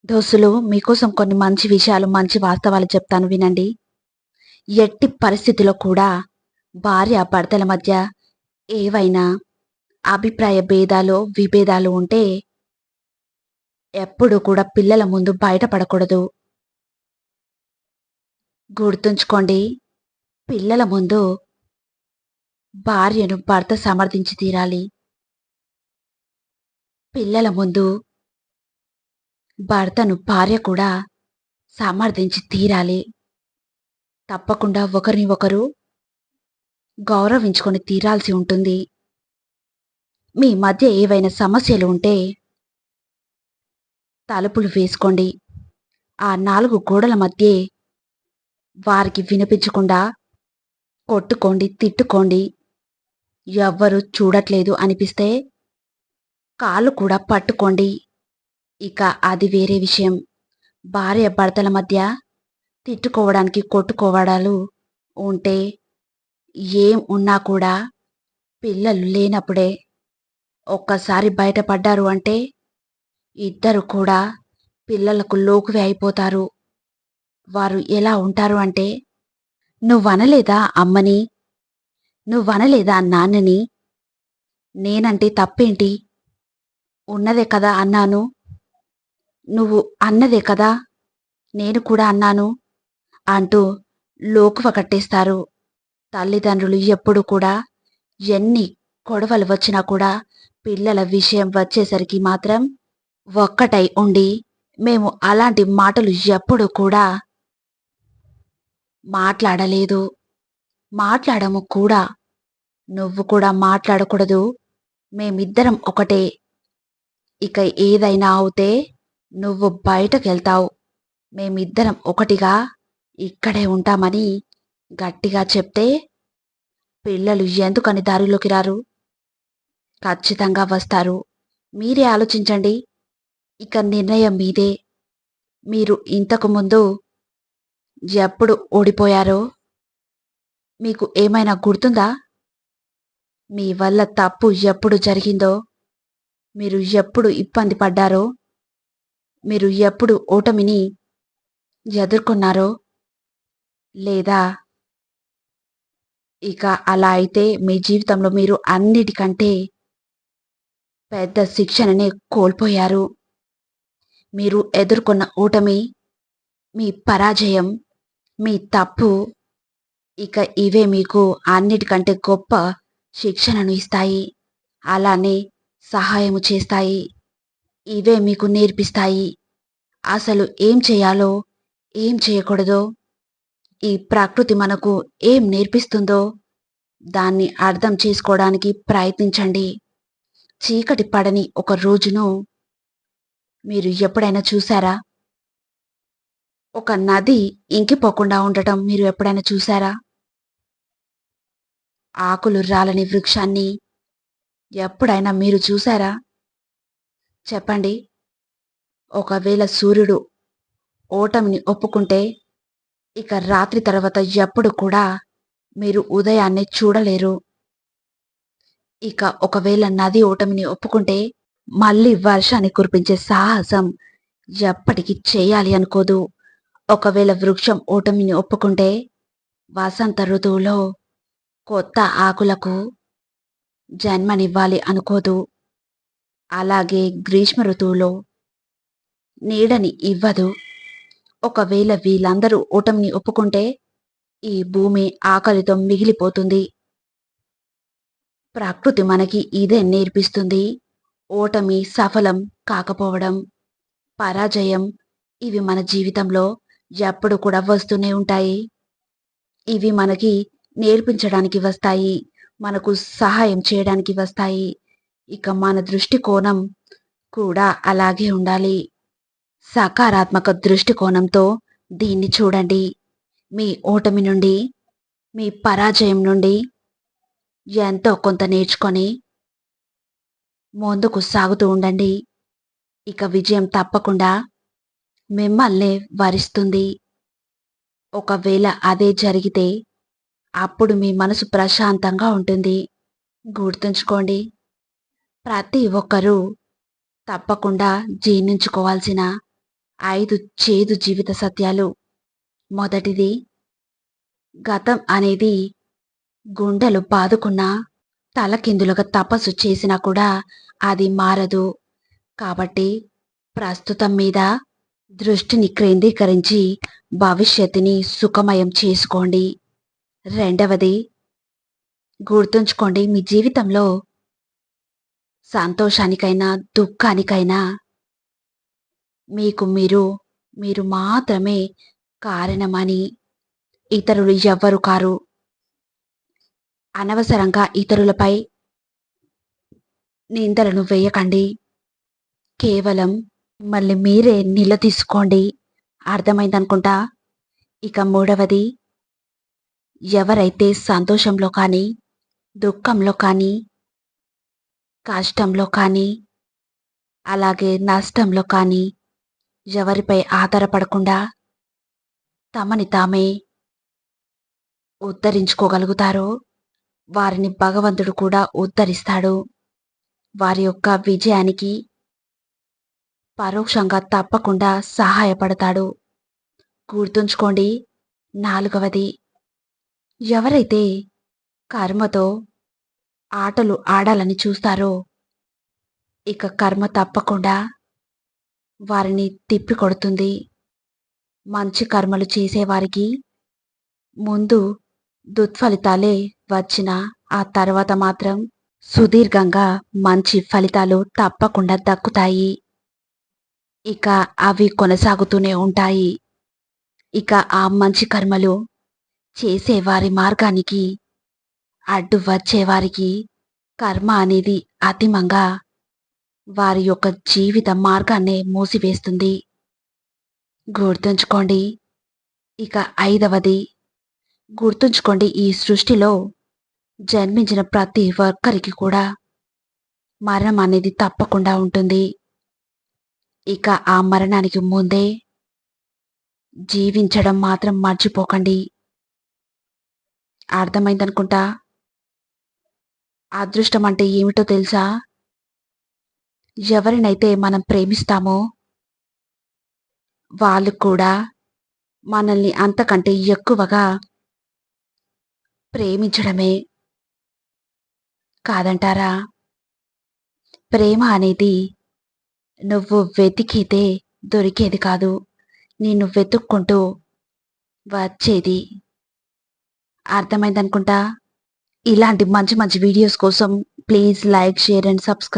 దోస్తులు మీకోసం కొన్ని మంచి విషయాలు, మంచి వాస్తవాలు చెప్తాను వినండి. ఎట్టి పరిస్థితిలో కూడా భార్యాభర్తల మధ్య ఏవైనా అభిప్రాయ భేదాలు, విభేదాలు ఉంటే ఎప్పుడూ కూడా పిల్లల ముందు బయటపడకూడదు. గుర్తుంచుకోండి. పిల్లల ముందు భార్యను భర్త సమర్థించి తీరాలి. పిల్లల ముందు భర్తను భార్య కూడా సమర్థించి తీరాలి. తప్పకుండా ఒకరిని ఒకరు గౌరవించుకొని తీరాల్సి ఉంటుంది. మీ మధ్య ఏవైనా సమస్యలు ఉంటే తలుపులు వేసుకోండి. ఆ 4 గోడల మధ్యే వారికి వినిపించకుండా కొట్టుకోండి, తిట్టుకోండి. ఎవ్వరు చూడట్లేదు అనిపిస్తే కాళ్ళు కూడా పట్టుకోండి. ఇక అది వేరే విషయం. భార్యాభర్తల మధ్య తిట్టుకోవడానికి, కొట్టుకోవడాలు ఉంటే ఏం ఉన్నా కూడా పిల్లలు లేనప్పుడే. ఒక్కసారి బయటపడ్డారు అంటే ఇద్దరు కూడా పిల్లలకు లోకువే అయిపోతారు. వారు ఎలా ఉంటారు అంటే, "నువ్వనలేదా అమ్మని? నువ్వనలేదా నాన్నని? నేనంటే తప్పేంటి? ఉన్నదే కదా అన్నాను. నువ్వు అన్నదే కదా నేను కూడా అన్నాను" అంటూ లోకువ కట్టేస్తారు. తల్లిదండ్రులు ఎప్పుడు కూడా ఎన్ని గొడవలు వచ్చినా కూడా పిల్లల విషయం వచ్చేసరికి మాత్రం ఒక్కటై ఉండి, "మేము అలాంటి మాటలు ఎప్పుడు కూడా మాట్లాడలేదు. మాట్లాడము కూడా. నువ్వు కూడా మాట్లాడకూడదు. మేమిద్దరం ఒకటే. ఇక ఏదైనా అవుతే నువ్వు బయటకెళ్తావు. మేమిద్దరం ఒకటిగా ఇక్కడే ఉంటామని" గట్టిగా చెప్తే పిల్లలు ఎందుకని దారిలోకి రారు? ఖచ్చితంగా వస్తారు. మీరే ఆలోచించండి. ఇక నిర్ణయం మీదే. మీరు ఇంతకు ముందు ఎప్పుడు ఓడిపోయారో మీకు ఏమైనా గుర్తుందా? మీ వల్ల తప్పు ఎప్పుడు జరిగిందో, మీరు ఎప్పుడు ఇబ్బంది పడ్డారో, మీరు ఎప్పుడు ఓటమిని ఎదుర్కొన్నారో, లేదా ఇక అలా అయితే మీ జీవితంలో మీరు అన్నిటికంటే పెద్ద శిక్షణనే కోల్పోయారు. మీరు ఎదుర్కొన్న ఓటమి, మీ పరాజయం, మీ తప్పు, ఇక ఇవే మీకు అన్నిటికంటే గొప్ప శిక్షణను ఇస్తాయి. అలానే సహాయము చేస్తాయి. ఇవే మీకు నేర్పిస్తాయి. అసలు ఏం చేయాలో, ఏం చేయకూడదో, ఈ ప్రకృతి మనకు ఏం నేర్పిస్తుందో దాన్ని అర్థం చేసుకోవడానికి ప్రయత్నించండి. చీకటి పడని ఒక రోజును మీరు ఎప్పుడైనా చూసారా? ఒక నది ఇంకిపోకుండా ఉండటం మీరు ఎప్పుడైనా చూసారా? ఆకులు రాలని వృక్షాన్ని ఎప్పుడైనా మీరు చూసారా? చెప్పండి. ఒకవేళ సూర్యుడు ఓటమిని ఒప్పుకుంటే ఇక రాత్రి తర్వాత ఎప్పుడు కూడా మీరు ఉదయాన్నే చూడలేరు. ఇక ఒకవేళ నది ఓటమిని ఒప్పుకుంటే మళ్ళీ వర్షాన్ని కురిపించే సాహసం ఎప్పటికీ చేయాలి అనుకోదు. ఒకవేళ వృక్షం ఓటమిని ఒప్పుకుంటే వసంత ఋతువులో కొత్త ఆకులకు జన్మనివ్వాలి అనుకోదు. అలాగే గ్రీష్మ ఋతువులో నీడని ఇవ్వదు. ఒకవేళ వీళ్ళందరూ ఓటమిని ఒప్పుకుంటే ఈ భూమి ఆకలితో మిగిలిపోతుంది. ప్రకృతి మనకి ఇదే నేర్పిస్తుంది. ఓటమి, సఫలం కాకపోవడం, పరాజయం ఇవి మన జీవితంలో ఎప్పుడు కూడా వస్తూనే ఉంటాయి. ఇవి మనకి నేర్పించడానికి వస్తాయి. మనకు సహాయం చేయడానికి వస్తాయి. ఇక మన దృష్టికోణం కూడా అలాగే ఉండాలి. సకారాత్మక దృష్టికోణంతో దీన్ని చూడండి. మీ ఓటమి నుండి, మీ పరాజయం నుండి ఎంతో కొంత నేర్చుకొని ముందుకు సాగుతూ ఉండండి. ఇక విజయం తప్పకుండా మిమ్మల్నే వరిస్తుంది. ఒకవేళ అదే జరిగితే అప్పుడు మీ మనసు ప్రశాంతంగా ఉంటుంది. గుర్తుంచుకోండి. ప్రతి ఒక్కరూ తప్పకుండా జీర్ణించుకోవాల్సిన 5 చేదు జీవిత సత్యాలు. మొదటిది, గతం అనేది గుండెలు బాదుకున్నా, తలకిందులుగా తపస్సు చేసినా కూడా అది మారదు. కాబట్టి ప్రస్తుతం మీద దృష్టిని కేంద్రీకరించి భవిష్యత్తుని సుఖమయం చేసుకోండి. రెండవది, గుర్తుంచుకోండి, మీ జీవితంలో సంతోషానికైనా, దుఃఖానికైనా మీకు మీరు మాత్రమే కారణమని. ఇతరులు ఎవ్వరు కారు. అనవసరంగా ఇతరులపై నిందలను వేయకండి. కేవలం మిమ్మల్ని మీరే నిలదీసుకోండి. అర్థమైందనుకుంటా. ఇక మూడవది, ఎవరైతే సంతోషంలో కానీ, దుఃఖంలో కానీ, కష్టంలో కానీ, అలాగే నష్టంలో కానీ ఎవరిపై ఆధారపడకుండా తమని తామే ఉద్ధరించుకోగలుగుతారో వారిని భగవంతుడు కూడా ఉద్ధరిస్తాడు. వారి యొక్క విజయానికి పరోక్షంగా తప్పకుండా సహాయపడతాడు. గుర్తుంచుకోండి. నాలుగవది, ఎవరైతే కర్మతో ఆటలు ఆడాలని చూస్తారో ఇక కర్మ తప్పకుండా వారిని తిప్పికొడుతుంది. మంచి కర్మలు చేసేవారికి ముందు దుత్ఫలితాలే వచ్చినా ఆ తర్వాత మాత్రం సుదీర్ఘంగా మంచి ఫలితాలు తప్పకుండా దక్కుతాయి. ఇక అవి కొనసాగుతూనే ఉంటాయి. ఇక ఆ మంచి కర్మలు చేసేవారి మార్గానికి అడ్డు వచ్చేవారికి కర్మ అనేది అతిమంగా వారి యొక్క జీవిత మార్గాన్నే మూసివేస్తుంది. గుర్తుంచుకోండి. ఇక ఐదవది, గుర్తుంచుకోండి, ఈ సృష్టిలో జన్మించిన ప్రతి ఒక్కరికి కూడా మరణం అనేది తప్పకుండా ఉంటుంది. ఇక ఆ మరణానికి ముందే జీవించడం మాత్రం మర్చిపోకండి. అర్థమైందనుకుంటా. అదృష్టం అంటే ఏమిటో తెలుసా? ఎవరినైతే మనం ప్రేమిస్తామో వాళ్ళు కూడా మనల్ని అంతకంటే ఎక్కువగా ప్రేమించడమే. కాదంటారా? ప్రేమ అనేది నువ్వు వెతికితే దొరికేది కాదు, నిన్ను వెతుక్కుంటూ వచ్చేది. అర్థమైందనుకుంటా. ఇలాంటి మంచి మంచి వీడియోస్ కోసం please like, share and subscribe.